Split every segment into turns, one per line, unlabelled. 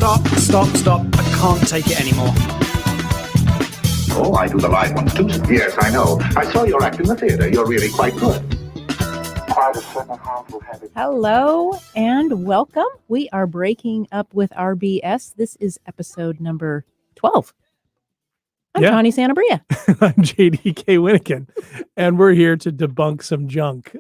Stop. I can't take it anymore.
Oh, I do the live ones too. Yes, I know. I saw your act in the theater. You're really quite good.
Hello and welcome. We are breaking up with RBS. This is episode number 12. I'm Tawny Santabria.
I'm JDK Winnikin, and we're here to debunk some junk.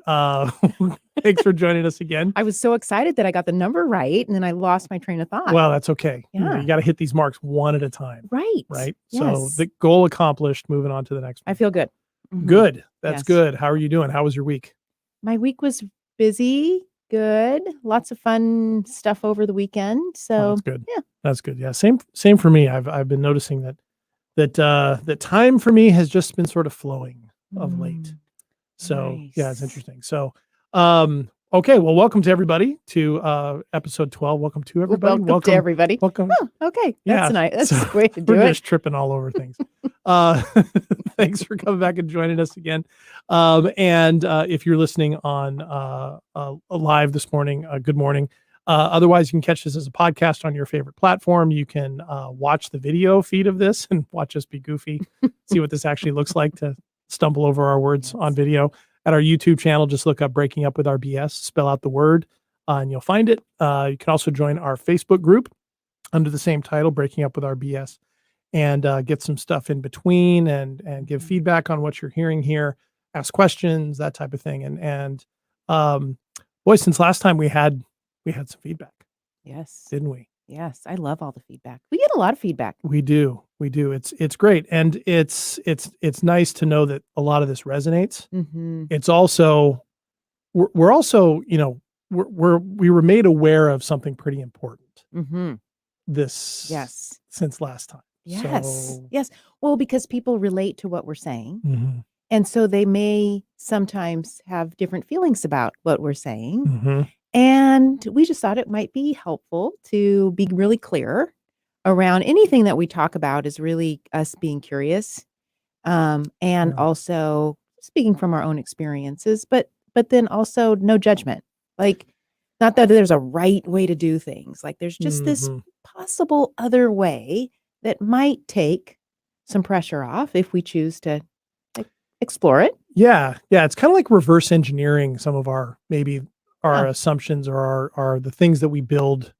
Thanks for joining us again.
I was so excited that I got the number right, and then I lost my train of thought.
Well, that's okay.
Yeah.
You got to hit these marks one at a time.
Right.
Yes. So the goal accomplished, moving on to the next one.
I feel good. Mm-hmm.
Good. That's
yes.
good. How are you doing? How was your week?
My week was busy, good. Lots of fun stuff over the weekend. So
that's good.
Yeah.
That's good. Yeah. Same for me. I've been noticing that time for me has just been sort of flowing of late. So
nice.
Yeah, it's interesting. So okay, well, welcome to everybody to episode 12. Welcome to everybody.
Welcome to everybody.
Welcome.
Oh, okay. That's nice. That's a way to do
we're
it.
We're just tripping all over things. Thanks for coming back and joining us again. And if you're listening on live this morning, good morning. Otherwise, you can catch this as a podcast on your favorite platform. You can watch the video feed of this and watch us be goofy, see what this actually looks like to stumble over our words on video. At our YouTube channel, just look up Breaking Up with RBS, spell out the word, and you'll find it. You can also join our Facebook group under the same title, Breaking Up with RBS, and get some stuff in between and give feedback on what you're hearing here, ask questions, that type of thing. And boy, since last time we had some feedback.
Yes.
Didn't we?
Yes. I love all the feedback. We get a lot of feedback.
We do. It's great. And it's nice to know that a lot of this resonates.
Mm-hmm.
It's also, we're also, we were made aware of something pretty important.
Mm-hmm.
Since last time.
Yes. Yes. Well, because people relate to what we're saying.
Mm-hmm.
And so they may sometimes have different feelings about what we're saying.
Mm-hmm.
And we just thought it might be helpful to be really clear around anything that we talk about is really us being curious, and also speaking from our own experiences, but then also no judgment. Like, not that there's a right way to do things. Like, there's just this possible other way that might take some pressure off if we choose to explore it.
Yeah. It's kind of like reverse engineering some of our assumptions or our the things that we build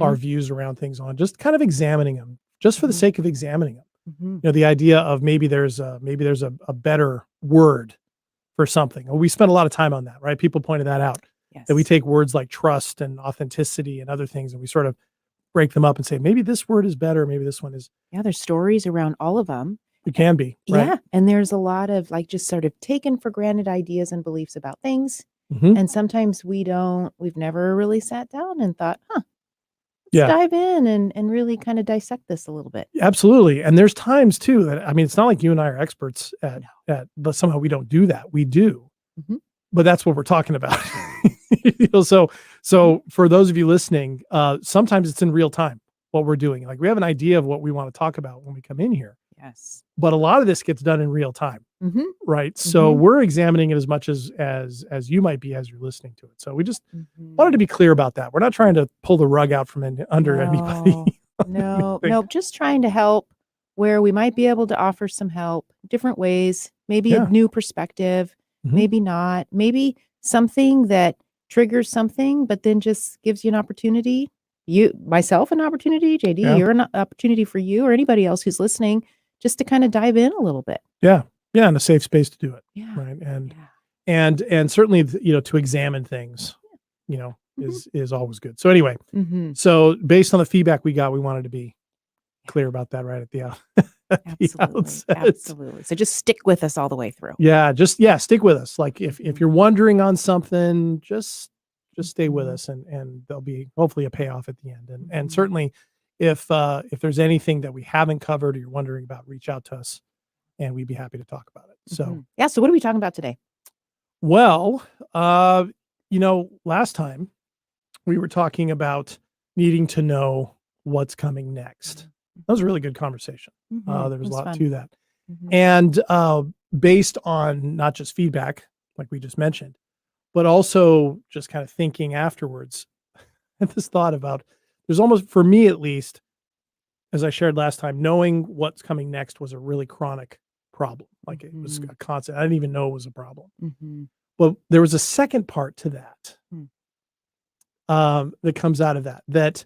our views around things on, just kind of examining them just for the sake of examining them. The idea of maybe there's a better word for something. We spent a lot of time on that, right? People pointed that out.
Yes.
That we take words like trust and authenticity and other things, and we sort of break them up and say, maybe this word is better. Maybe this one is.
Yeah. There's stories around all of them.
It can be. Right?
Yeah. And there's a lot of just sort of taken for granted ideas and beliefs about things.
Mm-hmm.
And sometimes we've never really sat down and thought, let's dive in and really kind of dissect this a little bit.
Absolutely. And there's times too that, it's not like you and I are experts but somehow we don't do that. We do, but that's what we're talking about. So for those of you listening, sometimes it's in real time what we're doing. Like, we have an idea of what we want to talk about when we come in here.
Yes.
But a lot of this gets done in real time. Right. So we're examining it as much as you might be as you're listening to it. So we just wanted to be clear about that. We're not trying to pull the rug out from under anybody.
No, just trying to help where we might be able to offer some help, different ways, maybe a new perspective, maybe not, maybe something that triggers something, but then just gives you an opportunity, myself an opportunity, JD, you're an opportunity for you or anybody else who's listening, just to kind of dive in a little bit.
Yeah, and a safe space to do it.
Yeah.
Right. And certainly, to examine things, is always good. So anyway, so based on the feedback we got, we wanted to be clear about that right at the outset.
Absolutely. So just stick with us all the way through.
Yeah, stick with us. Like, if you're wondering on something, just stay with us, and there'll be hopefully a payoff at the end. And certainly, if there's anything that we haven't covered or you're wondering about, reach out to us, and we'd be happy to talk about it. So
so what are we talking about today?
Well, last time we were talking about needing to know what's coming next. That was a really good conversation. There was a lot to that. And based on not just feedback, like we just mentioned, but also just kind of thinking afterwards, I had this thought about there's almost, for me at least, as I shared last time, knowing what's coming next was a really chronic problem. Like it was a constant. I didn't even know it was a problem.
Mm-hmm.
Well, there was a second part to that,
Hmm.
that comes out of that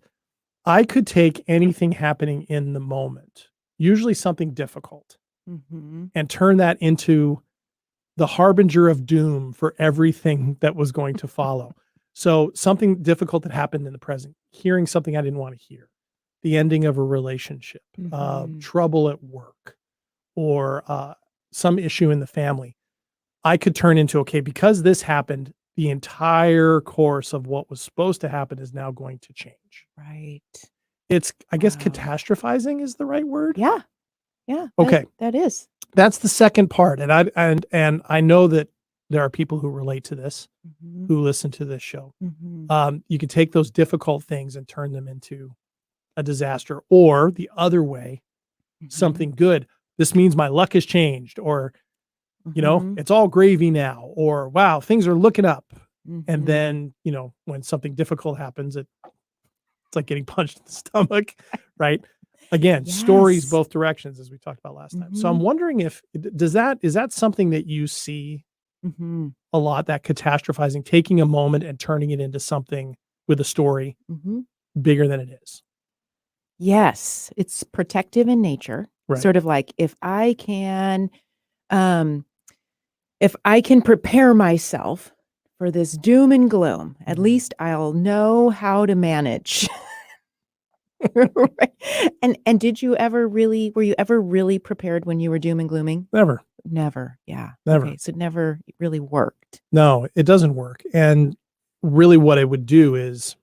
I could take anything happening in the moment, usually something difficult,
Mm-hmm.
and turn that into the harbinger of doom for everything that was going to follow. So something difficult that happened in the present, hearing something I didn't want to hear, the ending of a relationship,
Mhm.
trouble at work, or some issue in the family, I could turn into, okay, because this happened, the entire course of what was supposed to happen is now going to change.
Right.
It's, I guess,
Wow.
catastrophizing is the right word.
Yeah. Yeah.
Okay.
That is.
That's the second part. And I know that there are people who relate to this,
Mhm.
who listen to this show.
Mhm.
You can take those difficult things and turn them into a disaster, or the other way, something good. This means my luck has changed, or,
Mhm.
it's all gravy now, or wow, things are looking up. And
Mhm.
then, when something difficult happens, it's like getting punched in the stomach, right? Again, stories
Yes.
both directions, as we talked about last time. So I'm
Mhm.
wondering if is that something that you see
Mhm.
a lot, that catastrophizing, taking a moment and turning it into something with a story
Mhm.
bigger than it is.
Yes, it's protective in nature.
Right.
Sort of like um if I can prepare myself for this doom and gloom, at
Mhm.
least I'll know how to manage. Right. And did you ever really were you ever really prepared when you were doom and glooming?
Never,
Never. Yeah.
never.
Okay, so it never really worked.
No, it doesn't work. And really what I would do is,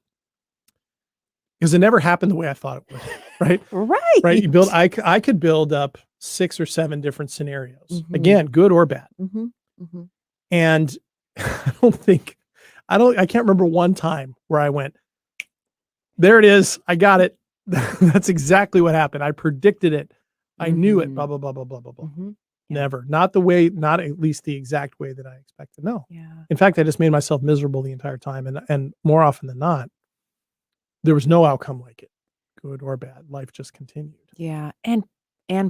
because it never happened the way I thought it would, right? Right.
Right.
I could build up 6 or 7 different scenarios.
Mhm.
Again, good or bad.
Mhm. Mhm.
And I can't remember one time where I went, there it is. I got it. That's exactly what happened. I predicted it. I knew it, blah,
Mhm.
blah, blah, blah, blah, blah, blah.
Mhm. Yeah.
Never. Not the way, not at least the exact way that I expected. No.
Yeah.
In fact, I just made myself miserable the entire time. And more often than not, there was no outcome like it, good or bad. Life just continued.
Yeah. And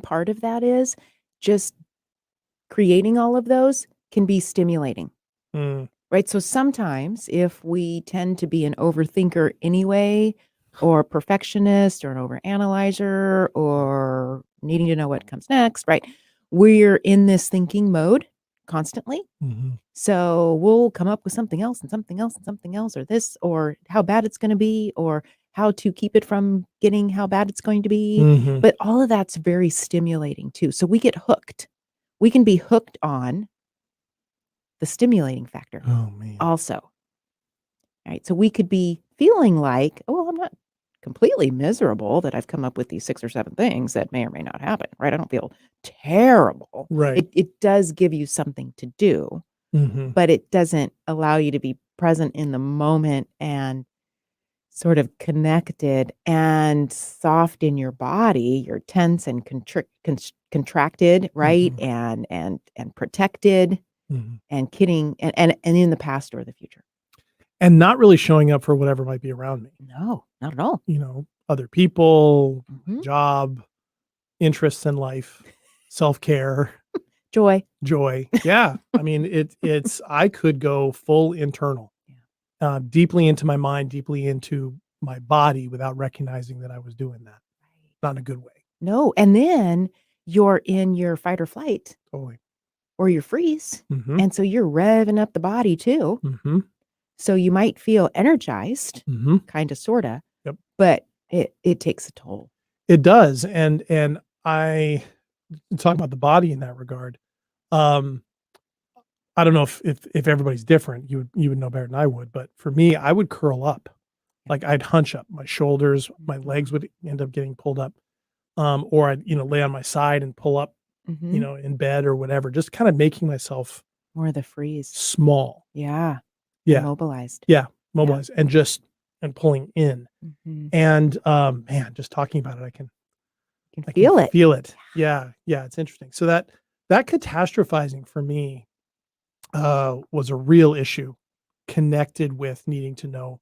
part of that is just creating all of those can be stimulating.
Mm,
Right? So sometimes if we tend to be an overthinker anyway, or a perfectionist or an overanalyzer or needing to know what comes next, right? We're in this thinking mode constantly.
mhm,
So we'll come up with something else and something else and something else, or this, or how bad it's going to be, or how to keep it from getting how bad it's going to be.
mhm.
But all of that's very stimulating too. So we get hooked. We can be hooked on the stimulating factor
Oh, man.
also. Right. So we could be feeling like, oh, well, I'm not completely miserable that I've come up with these 6 or 7 things that may or may not happen. Right. I don't feel terrible.
Right.
It does give you something to do,
Mhm,
but it doesn't allow you to be present in the moment and sort of connected and soft in your body. You're tense and contracted, right?
mhm,
And protected
mhm.
and kidding and in the past or the future.
And not really showing up for whatever might be around me,
No, not at all.
other people,
Mhm.
job, interests in life, self-care,
Joy.
joy. Yeah. I mean, it's I could go full internal,
Yeah.
deeply into my mind, deeply into my body without recognizing that I was doing that. Not in a good way.
No, and then you're in your fight or flight
Totally.
or your freeze,
Mhm,
and so you're revving up the body too.
mhm,
So you might feel energized,
mhm.
kinda, sorta,
Yep.
but it takes a toll.
It does. And I talk about the body in that regard. Um, I don't know if everybody's different. You would know better than I would, but for me, I would curl up.
Yeah.
Like I'd hunch up, my shoulders, my legs would end up getting pulled up. Or I'd, lay on my side and pull up,
Mhm.
in bed or whatever, just kind of making myself
More the freeze.
small.
Yeah.
Yeah.
Immobilized.
Yeah.
Yeah.
Mobilize and pulling in.
Mhm.
And man, just talking about it,
You can
I can
feel it.
feel it. Yeah. Yeah. It's interesting. So that catastrophizing for me was a real issue connected with needing to know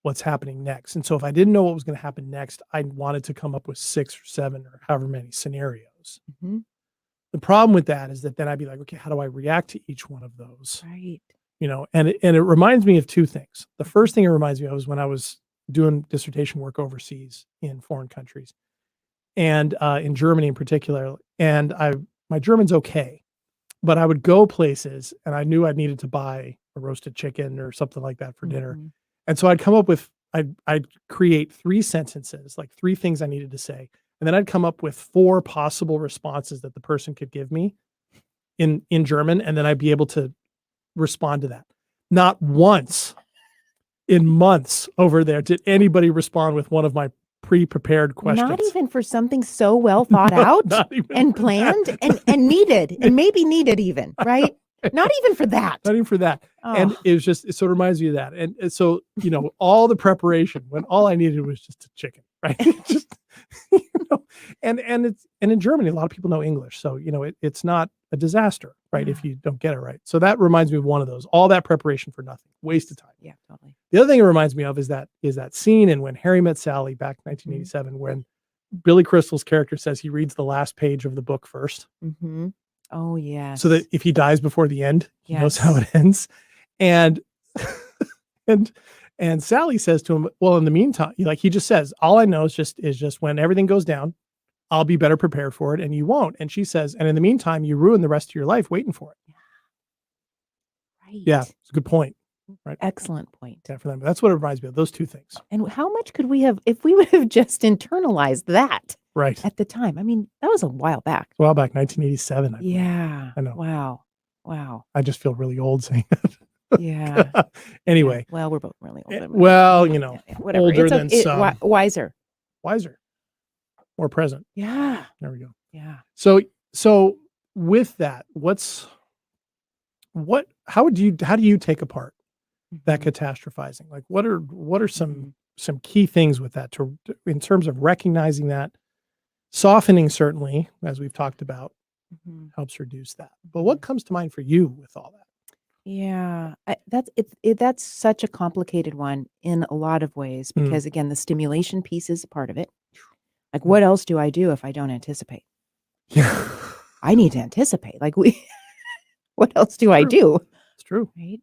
what's happening next. And so if I didn't know what was going to happen next, I wanted to come up with 6 or 7 or however many scenarios.
Hmm.
The problem with that is that then I'd be like, okay, how do I react to each one of those?
Right.
And it reminds me of 2 things. The first thing it reminds me of is when I was doing dissertation work overseas in foreign countries, and in Germany in particular. And my German's okay, but I would go places and I knew I needed to buy a roasted chicken or something like that for dinner.
Mhm.
And so I'd come up with, I'd create 3 sentences, like 3 things I needed to say. And then I'd come up with 4 possible responses that the person could give me in German. And then I'd be able to respond to that. Not once in months over there did anybody respond with one of my pre-prepared questions.
Not even for something so well thought
No,
out
not even
and
for
planned
that.
and needed and maybe needed even, right? Not even for that.
Not even for that. And
Oh.
it was just, it sort of reminds me of that. And so, all the preparation when all I needed was just a chicken, right? Just, and in Germany, a lot of people know English. So, it's not a disaster, right? If you don't get it right. So that reminds me of one of those, all that preparation for nothing, waste of time.
Yeah, totally.
The other thing it reminds me of is that scene in When Harry Met Sally back in 1987, when Billy Crystal's character says he reads the last page of the book first.
Mm-hmm. Oh, yeah.
So that if he dies before the end, he knows how
Yes.
it ends. And and Sally says to him, well, in the meantime, he just says, all I know is just when everything goes down, I'll be better prepared for it and you won't. And she says, and in the meantime, you ruin the rest of your life waiting for it.
Right.
Yeah, it's a good point. Right.
Excellent point.
Yeah, for them. That's what it reminds me of, those 2 things.
And how much could we have, if we would have just internalized that
Right.
at the time? I mean, that was a while back.
A while back, 1987.
Yeah.
I know.
Wow.
I just feel really old saying that.
Yeah.
Anyway.
Well, we're both really old.
Well,
whatever.
older
It's
than some.
Wiser.
Wiser. More present.
Yeah.
There we go.
Yeah.
So with that, how do you take apart that catastrophizing? Like what are some key things with that in terms of recognizing that, softening, certainly, as we've talked about, helps reduce that. But what comes to mind for you with all that?
Yeah, that's such a complicated one in a lot of ways because again, the stimulation piece is a part of it. Like, what else do I do if I don't anticipate?
Yeah,
I need to anticipate. Like, what else do I do?
it's true.
Right.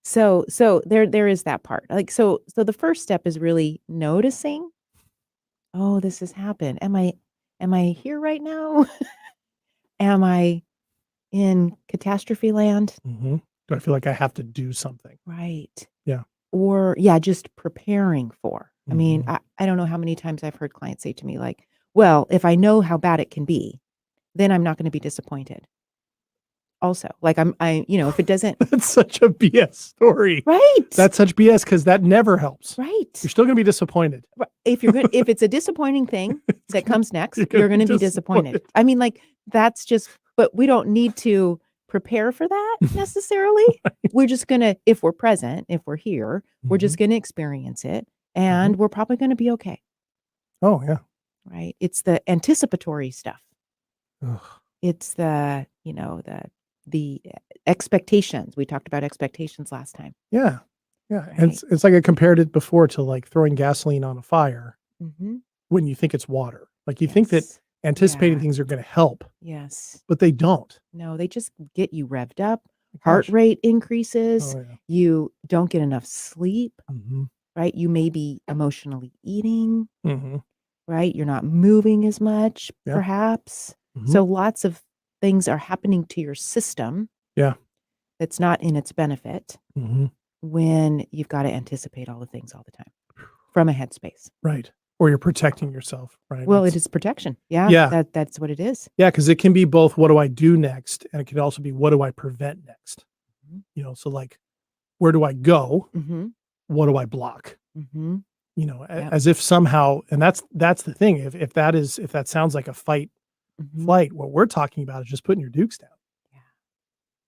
So there is that part. Like, so the first step is really noticing, oh, this has happened. Am I here right now? Am I in catastrophe land?
Mm-hmm. Do I feel like I have to do something?
Right.
Yeah.
Or just preparing for. I mean, I don't know how many times I've heard clients say to me like, well, if I know how bad it can be, then I'm not going to be disappointed. Also, like if it doesn't.
That's such a BS story.
Right.
That's such BS because that never helps.
Right.
You're still going to be disappointed.
If it's a disappointing thing that comes next, you're going to be disappointed. I mean, like that's just, but we don't need to prepare for that necessarily.
Right.
We're just going to, if we're present, if we're here, we're just going to experience it and we're probably going to be okay.
Oh, yeah.
Right. It's the anticipatory stuff.
Ugh.
It's the expectations. We talked about expectations last time.
Yeah. Yeah.
Right.
And it's like I compared it before to like throwing gasoline on a fire when you think it's water. Like you think that anticipating things are going to help.
Yes.
But they don't.
No, they just get you revved up. Heart rate increases.
Oh, yeah.
You don't get enough sleep.
Mm-hmm.
Right. You may be emotionally eating.
Mm-hmm.
Right. You're not moving as much, perhaps.
Mm-hmm.
So lots of things are happening to your system.
Yeah.
That's not in its benefit when you've got to anticipate all the things all the time from a headspace.
Right. Or you're protecting yourself, right?
Well, it is protection. Yeah.
Yeah.
That's what it is.
Yeah. Because it can be both, what do I do next? And it can also be, what do I prevent next? So like, where do I go? What do I block? As if somehow, and that's the thing. If that sounds like a fight, flight, what we're talking about is just putting your dukes down.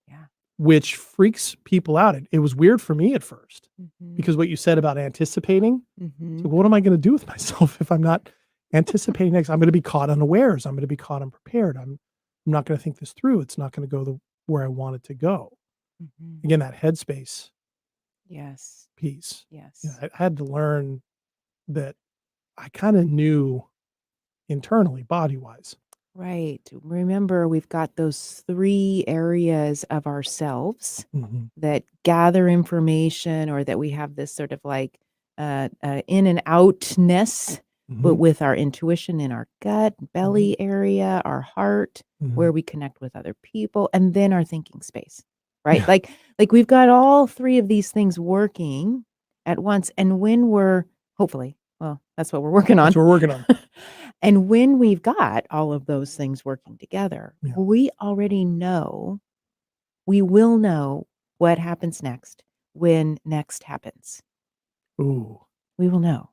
Yeah. Which freaks people out. It was weird for me at first because what you said about anticipating, so what am I going to do with myself if I'm not anticipating next? I'm going to be caught unawares. I'm going to be caught unprepared. I'm not going to think this through. It's not going to go where I want it to go. Again, that headspace
Yes.
piece.
Yes.
You know, I had to learn that I kind of knew internally, body wise.
Right. Remember, we've got those 3 areas of ourselves
Mm-hmm.
that gather information, or that we have this sort of like in and outness, but
Mm-hmm.
with our intuition in our gut, belly area, our heart,
Mm-hmm.
where we connect with other people, and then our thinking space, right?
Yeah.
Like we've got all 3 of these things working at once. And when we're hopefully, well, that's what we're working on.
That's what we're working on.
And when we've got all of those things working together,
Yeah.
we already know, we will know what happens next when next happens.
Ooh.
We will know.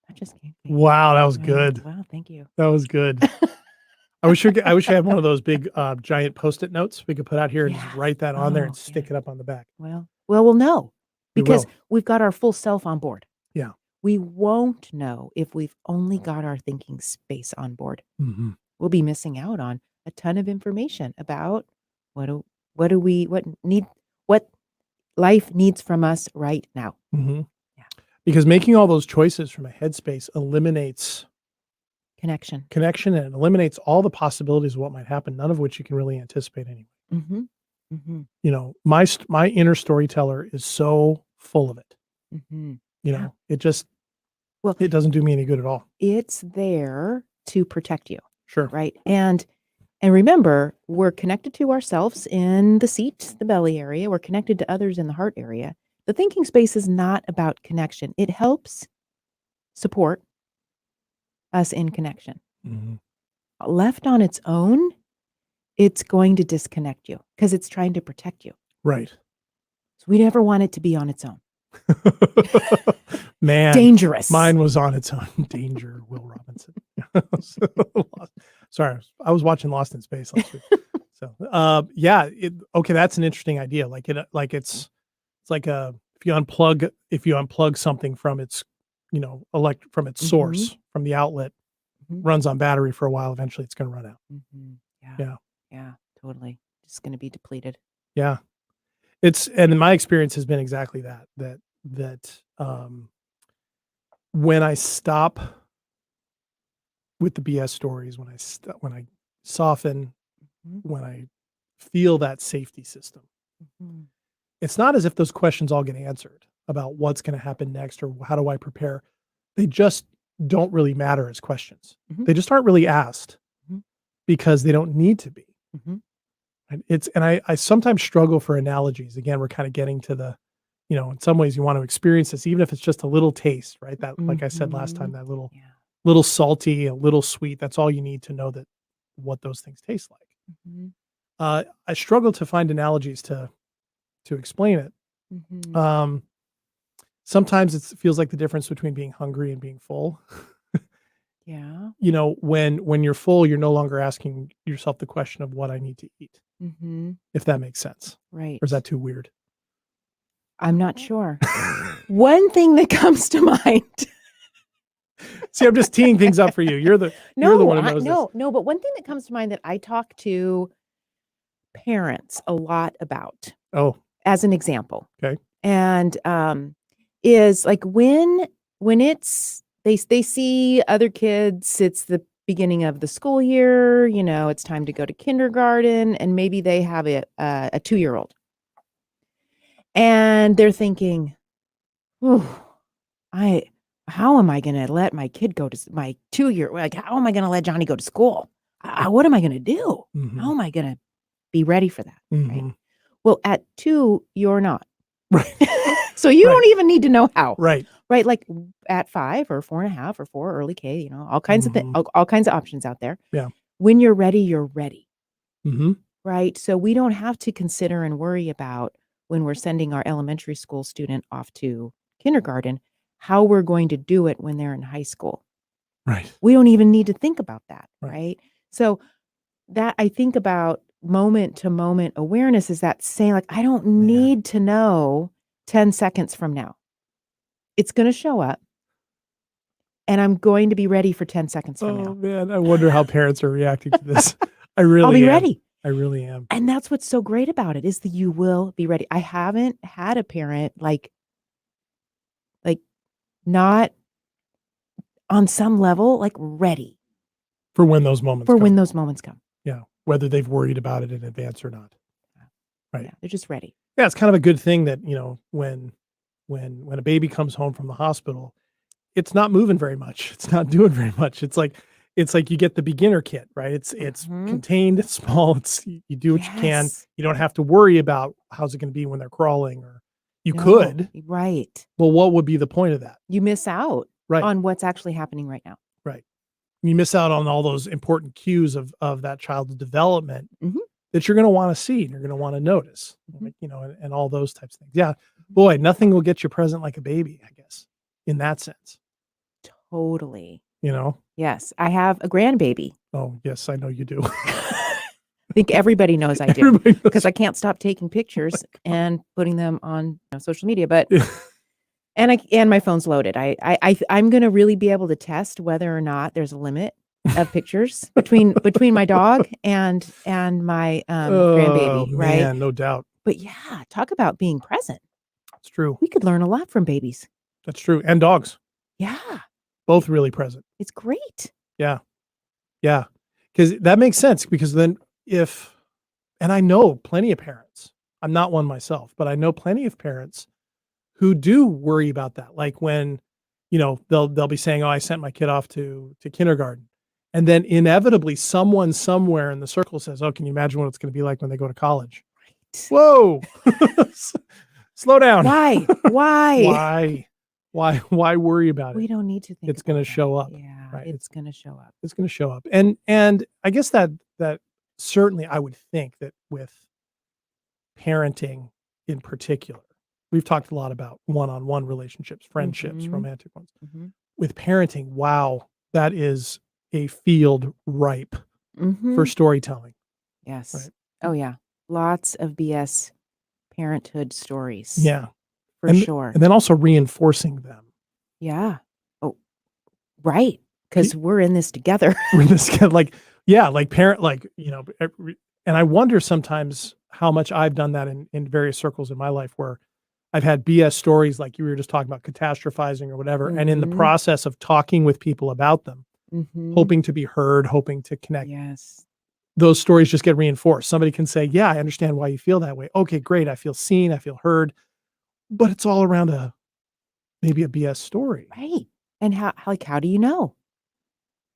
That just came.
Wow, that was good.
Wow, thank you.
That was good. I wish I had one of those big giant Post-it notes we could put out here and just
Yeah.
write that on there and
Oh,
stick
yeah.
it up on the back.
Well, we'll know
We
because
will.
we've got our full self on board.
Yeah.
We won't know if we've only got our thinking space on board.
Mm-hmm.
We'll be missing out on a ton of information about what life needs from us right now.
Mm-hmm.
Yeah.
Because making all those choices from a headspace eliminates
Connection.
connection, and it eliminates all the possibilities of what might happen, none of which you can really anticipate anyway.
Mm-hmm. Mm-hmm.
You know, my inner storyteller is so full of it.
Mm-hmm.
You
Yeah.
know, it just,
Well,
it doesn't do me any good at all.
it's there to protect you,
Sure.
right? And remember, we're connected to ourselves in the seat, the belly area. We're connected to others in the heart area. The thinking space is not about connection. It helps support us in connection.
Mm-hmm.
Left on its own, it's going to disconnect you because it's trying to protect you.
Right.
So we never want it to be on its own.
Man,
Dangerous.
mine was on its own. Danger, Will Robinson. Sorry, I was watching Lost in Space last week. So, yeah. Okay, that's an interesting idea. It's like if you unplug something from its, from its source, from the outlet, runs on battery for a while. Eventually, it's going to run out.
Yeah. Yeah. Totally. Just going to be depleted.
Yeah. And my experience has been exactly that. When I stop with the BS stories, when I soften, when I feel that safety system, it's not as if those questions all get answered about what's going to happen next or how do I prepare. They just don't really matter as questions. They just aren't really asked because they don't need to be. And I sometimes struggle for analogies. Again, we're kind of getting to the, in some ways you want to experience this, even if it's just a little taste, right? That, like I said last time, that little salty, a little sweet, that's all you need to know that what those things taste like. I struggle to find analogies to explain it. Sometimes it feels like the difference between being hungry and being full.
Yeah.
When you're full, you're no longer asking yourself the question of what I need to eat. If that makes sense.
Right.
Or is that too weird?
I'm not sure. One thing that comes to mind.
See, I'm just teeing things up for you. You're the one who knows this.
No, but one thing that comes to mind that I talk to parents a lot about.
Oh.
As an example.
Okay.
And is like when it's they see other kids, it's the beginning of the school year, it's time to go to kindergarten, and maybe they have a 2-year-old. And they're thinking, how am I going to let my kid go to my 2-year? Like, how am I going to let Johnny go to school? What am I going to do? How am I going to be ready for that? Right. Well, at 2, you're not.
Right.
So you don't even need to know how.
Right.
Right. Like at 5 or 4.5 or 4 early K, all kinds of all kinds of options out there.
Yeah.
When you're ready, you're ready.
Mm-hmm.
Right. So we don't have to consider and worry about when we're sending our elementary school student off to kindergarten, how we're going to do it when they're in high school.
Right.
We don't even need to think about that.
Right.
Right. So that I think about moment to moment awareness is that saying, like, I don't need to know 10 seconds from now. It's going to show up and I'm going to be ready for 10 seconds from now.
Oh man, I wonder how parents are reacting to this. I really
I'll be
am.
ready.
I really am.
And that's what's so great about it is that you will be ready. I haven't had a parent like not on some level like ready
For when those moments
for
come.
when those moments come.
Yeah. Whether they've worried about it in advance or not. Right.
Yeah, they're just ready.
Yeah. It's kind of a good thing that, when a baby comes home from the hospital, it's not moving very much. It's not doing very much. It's like you get the beginner kit, right? It's
Mhm.
contained, it's small, you do what you can.
Yes.
You don't have to worry about how's it going to be when they're crawling, or you
No,
could.
right.
Well, what would be the point of that?
You miss out
Right.
on what's actually happening right now.
Right. You miss out on all those important cues of that child's development
Mhm.
that you're going to want to see and you're going to want to notice,
Mhm.
like, and all those types of things. Yeah. Boy, nothing will get you present like a baby, I guess, in that sense,
Totally.
you know?
Yes. I have a grandbaby.
Oh, yes, I know you do.
I think everybody knows I do
Everybody knows.
because I can't stop taking pictures and putting them on social media. But and my phone's loaded. I'm going to really be able to test whether or not there's a limit of pictures between my dog and my grandbaby,
Oh,
right?
man, no doubt.
But yeah, talk about being present.
It's true.
We could learn a lot from babies.
That's true. And dogs,
Yeah,
both really present.
it's great.
Yeah. Yeah. Because that makes sense, because then and I know plenty of parents, I'm not one myself, but I know plenty of parents who do worry about that. Like when, they'll be saying, "Oh, I sent my kid off to kindergarten." And then inevitably someone somewhere in the circle says, "Oh, can you imagine what it's going to be like when they go to college?"
Right.
Whoa. Slow down.
Why?
Why worry about
We
it?
don't need to think
It's going to
about that.
show up.
Yeah,
Right.
it's going to show up.
It's going to show up. And I guess that certainly I would think that with parenting in particular, we've talked a lot about one-on-one relationships, friendships,
Mhm.
romantic ones.
Mhm.
With parenting, wow, that is a field ripe for
Mhm.
storytelling.
Yes.
Right.
Oh yeah. Lots of BS parenthood stories.
Yeah.
For
And
sure.
and then also reinforcing them.
Yeah. Oh, right. Because we're in this together.
We're this kind of like parent, and I wonder sometimes how much I've done that in various circles in my life where I've had BS stories like you were just talking about catastrophizing or whatever. And in the
Mhm.
process of talking with people about them,
Mhm.
hoping to be heard, hoping to connect,
Yes.
those stories just get reinforced. Somebody can say, "Yeah, I understand why you feel that way." Okay, great. I feel seen. I feel heard. But it's all around maybe a BS story.
Right. And how do you know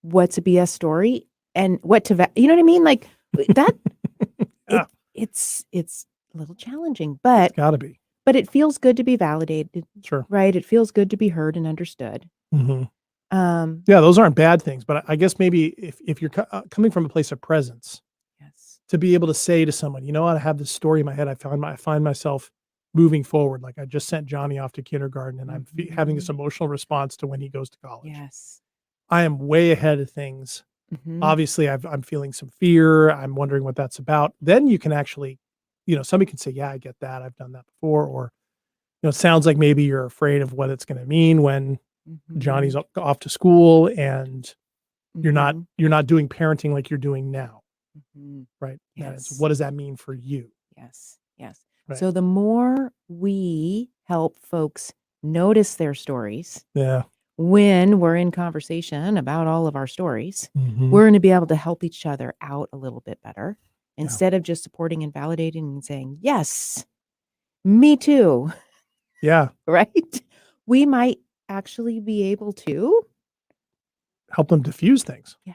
what's a BS story and what to you know what I mean? Like that
Yeah.
it's a little challenging, but
Gotta be.
it feels good to be validated,
Sure.
right? It feels good to be heard and understood.
Mm-hmm.
Um,
Yeah, those aren't bad things, but I guess maybe if you're coming from a place of presence,
yes.
to be able to say to someone, "You know what? I have this story in my head. I find myself moving forward. Like I just sent Johnny off to kindergarten, and I'm having this emotional response to when he goes to college.
Yes.
I am way ahead of things.
Mhm.
Obviously, I'm feeling some fear. I'm wondering what that's about." Then you can actually, somebody can say, "Yeah, I get that. I've done that before," or it sounds like maybe you're afraid of what it's going to mean when Johnny's
Mhm.
off to school and you're
Mhm.
not doing parenting like you're doing now,
Mhm.
right? That is,
Yes.
what does that mean for you?
Yes. Yes.
Right.
So the more we help folks notice their stories
Yeah.
when we're in conversation about all of our stories,
Mhm.
we're going to be able to help each other out a little bit better instead of just supporting and validating and saying, "Yes, me too."
Yeah.
Right? We might actually be able to.
Help them diffuse things.
Yeah.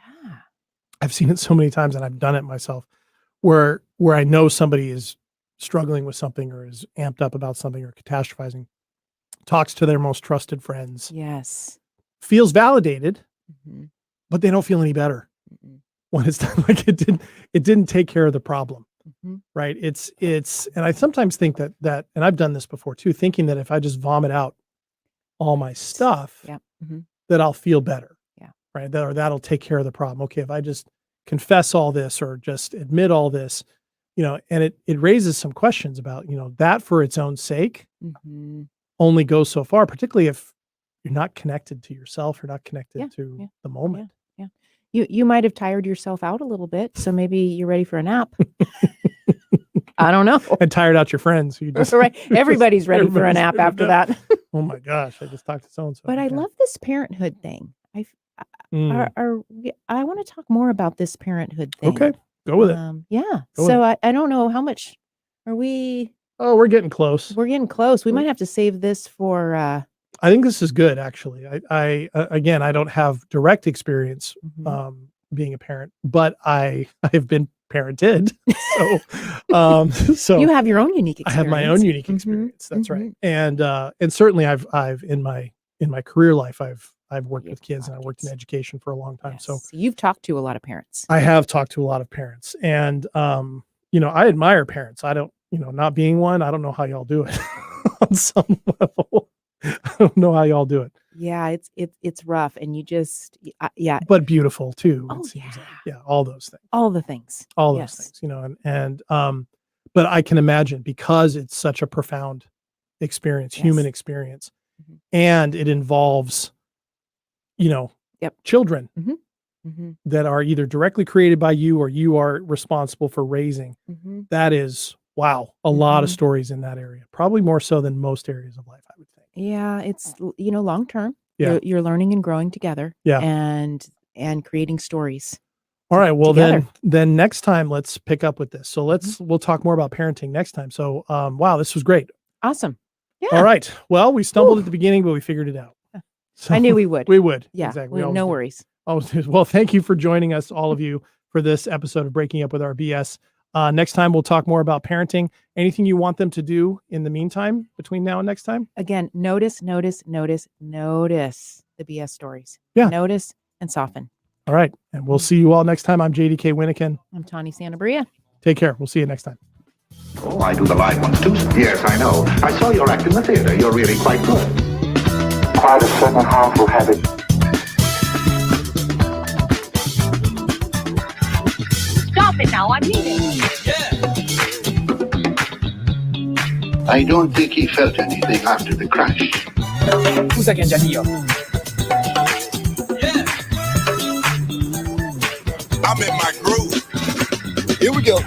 I've seen it so many times, and I've done it myself, where I know somebody is struggling with something or is amped up about something or catastrophizing, talks to their most trusted friends,
Yes.
feels validated,
Mhm.
but they don't feel any better
Mm-mm.
when it's done. Like it didn't take care of the problem.
Mhm.
Right. And I sometimes think that, and I've done this before too, thinking that if I just vomit out all my stuff,
Yeah. Mhm.
that I'll feel better.
Yeah.
Right. That'll take care of the problem. Okay. If I just confess all this or just admit all this, and it raises some questions about, that for its own sake
Mhm.
only goes so far, particularly if you're not connected to yourself, you're not
Yeah.
connected to
Yeah.
the
Yeah.
moment.
Yeah. You might have tired yourself out a little bit, so maybe you're ready for a nap. I don't know.
And tired out your friends. You just
Right. Everybody's ready for a
everybody's
nap
ready
after
to
that.
Oh my gosh, I just talked to so and so.
But I love this parenthood thing. I want to talk more about this parenthood thing.
Okay, go with it.
Yeah.
Go with
So I don't know how much are we.
Oh, we're getting close.
We're getting close. We might have to save this for.
I think this is good, actually. I again, I don't have direct experience being a parent, but I have been parented. So
you have your own unique experience.
I have my own unique experience. That's right. And certainly I've in my career life, I've worked with kids and I worked in education for a long time.
Yes.
So
you've talked to a lot of parents.
I have talked to a lot of parents, and I admire parents. I don't, not being one, I don't know how y'all do it on some level. I don't know how y'all do it.
Yeah, it's rough, and you just yeah.
But beautiful too.
Oh
it
yeah,
seems like. Yeah, all those things.
all the things.
All those things, and but I can imagine, because it's such a profound experience, human experience, and it involves, children that are either directly created by you or you are responsible for raising. That is, wow, a lot of stories in that area, probably more so than most areas of life, I would think.
Yeah, it's long term.
Yeah.
You're learning and growing together.
Yeah.
And creating stories.
All right. Well,
together.
then next time let's pick up with this. So we'll talk more about parenting next time. So wow, this was great.
Awesome. Yeah.
All right. Well, we stumbled at the beginning, but we figured it out. So
I knew we would.
We would.
Yeah.
Exactly.
No worries.
Well, thank you for joining us, all of you, for this episode of Breaking Up with Our BS. Next time, we'll talk more about parenting. Anything you want them to do in the meantime, between now and next time?
Again, notice the BS stories.
Yeah.
Notice and soften.
All right. And we'll see you all next time. I'm JDK Winnikin.
I'm Tawny Santabria.
Take care. We'll see you next time.
Oh, I do the live ones too. Yes, I know. I saw your act in the theater. You're really quite good.
Quite a certain harmful habit.
Stop it now, I mean it.
I don't think he felt anything after the crash.
Usa Kenjanillo.
I'm in my groove. Here we go.